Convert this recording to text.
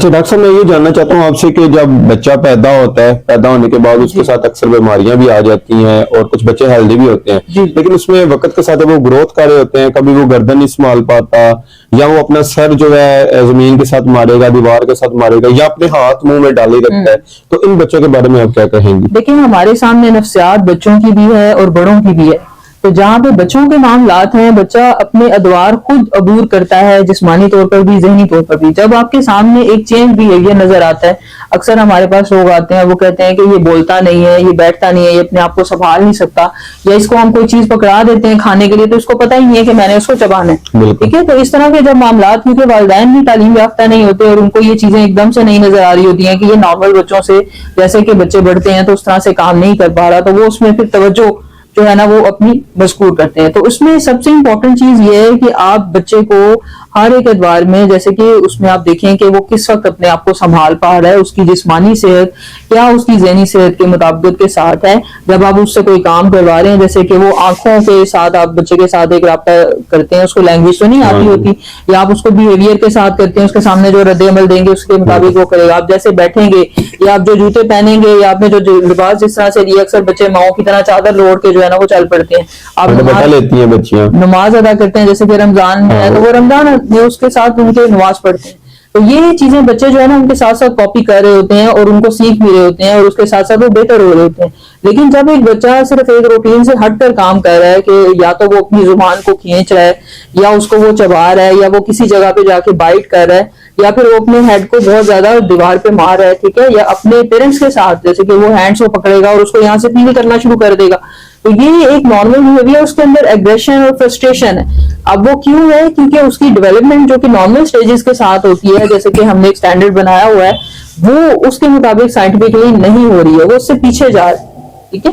اچھا ڈاکٹر صاحب، میں یہ جاننا چاہتا ہوں آپ سے کہ جب بچہ پیدا ہوتا ہے، پیدا ہونے کے بعد اس کے ساتھ اکثر بیماریاں بھی آ جاتی ہیں اور کچھ بچے ہیلدی بھی ہوتے ہیں، لیکن اس میں وقت کے ساتھ وہ گروتھ کر رہے ہوتے ہیں، کبھی وہ گردن نہیں سنبھال پاتا، یا وہ اپنا سر جو ہے زمین کے ساتھ مارے گا، دیوار کے ساتھ مارے گا، یا اپنے ہاتھ منہ میں ڈالے رکھتا ہے، تو ان بچوں کے بارے میں آپ کیا کہیں گی؟ دیکھیں، ہمارے سامنے نفسیات بچوں کی بھی ہے اور بڑوں کی بھی ہے. تو جہاں پہ بچوں کے معاملات ہیں، بچہ اپنے ادوار خود عبور کرتا ہے، جسمانی طور پر بھی، ذہنی طور پر بھی. جب آپ کے سامنے ایک چینج بیہیویئر نظر آتا ہے، اکثر ہمارے پاس لوگ آتے ہیں، وہ کہتے ہیں کہ یہ بولتا نہیں ہے، یہ بیٹھتا نہیں ہے، یہ اپنے آپ کو سنبھال نہیں سکتا، یا اس کو ہم کوئی چیز پکڑا دیتے ہیں کھانے کے لیے تو اس کو پتہ ہی نہیں ہے کہ میں نے اس کو چبانا ہے. ٹھیک ہے، تو اس طرح کے جب معاملات، کیونکہ والدین بھی تعلیم یافتہ نہیں ہوتے اور ان کو یہ چیزیں ایک دم سے نہیں نظر آ رہی ہوتی ہیں کہ یہ نارمل بچوں سے جیسے کہ بچے بڑھتے ہیں تو اس طرح سے کام نہیں کر پا رہا، تو وہ اس میں پھر توجہ جو ہے نا وہ اپنی مذکور کرتے ہیں. تو اس میں سب سے امپورٹنٹ چیز یہ ہے کہ آپ بچے کو ہر ایک ادوار میں، جیسے کہ اس میں آپ دیکھیں کہ وہ کس وقت اپنے آپ کو سنبھال پا رہا ہے، اس کی جسمانی صحت کیا اس کی ذہنی صحت کے مطابقت کے ساتھ ہے. جب آپ اس سے کوئی کام کروا رہے ہیں، جیسے کہ وہ آنکھوں کے ساتھ آپ بچے کے ساتھ ایک رابطہ کرتے ہیں، اس کو لینگویج تو نہیں آتی ہوتی، یا آپ اس کو بیہیویئر کے ساتھ کرتے ہیں، اس کے سامنے جو رد عمل دیں گے اس کے مطابق وہ کرے گا. آپ جیسے بیٹھیں گے، یا آپ جو جوتے پہنیں گے، یا آپ نے جو لباس جس طرح سے لیے، اکثر بچے ماؤں کی طرح چادر لوڑ کے جو ہے نا وہ چل پڑتے ہیں. آپ نماز ادا کرتے ہیں، جیسے کہ رمضان میں ہے تو وہ رمضان میں اس کے ساتھ ان کے نماز پڑھتے ہیں. تو یہ چیزیں بچے جو ہے نا ان کے ساتھ ساتھ کاپی کر رہے ہوتے ہیں اور ان کو سیکھ بھی رہے ہوتے ہیں، اور اس کے ساتھ ساتھ وہ بہتر ہو رہے ہوتے ہیں. لیکن جب ایک بچہ صرف ایک روٹین سے ہٹ کر کام کر رہا ہے کہ یا تو وہ اپنی زبان کو کھینچ رہا ہے، یا اس کو وہ چبا رہا ہے، یا وہ کسی جگہ پہ جا کے بائٹ کر رہا ہے، یا پھر وہ اپنے ہیڈ کو بہت زیادہ دیوار پہ مار رہا ہے، ٹھیک ہے، یا اپنے پیرنٹس کے ساتھ جیسے کہ وہ ہینڈس کو پکڑے گا اور اس کو یہاں سے فیل کرنا شروع کر دے گا، تو یہ ایک نارمل بیہیویئر، اس کے اندر ایگریشن اور فرسٹریشن ہے. اب وہ کیوں ہے؟ کیونکہ اس کی ڈیولپمنٹ جو کہ نارمل سٹیجز کے ساتھ ہوتی ہے، جیسے کہ ہم نے ایک سٹینڈرڈ بنایا ہوا ہے، وہ اس کے مطابق سائنٹیفکلی نہیں ہو رہی ہے، وہ اس سے پیچھے جا رہا ہے. ٹھیک ہے.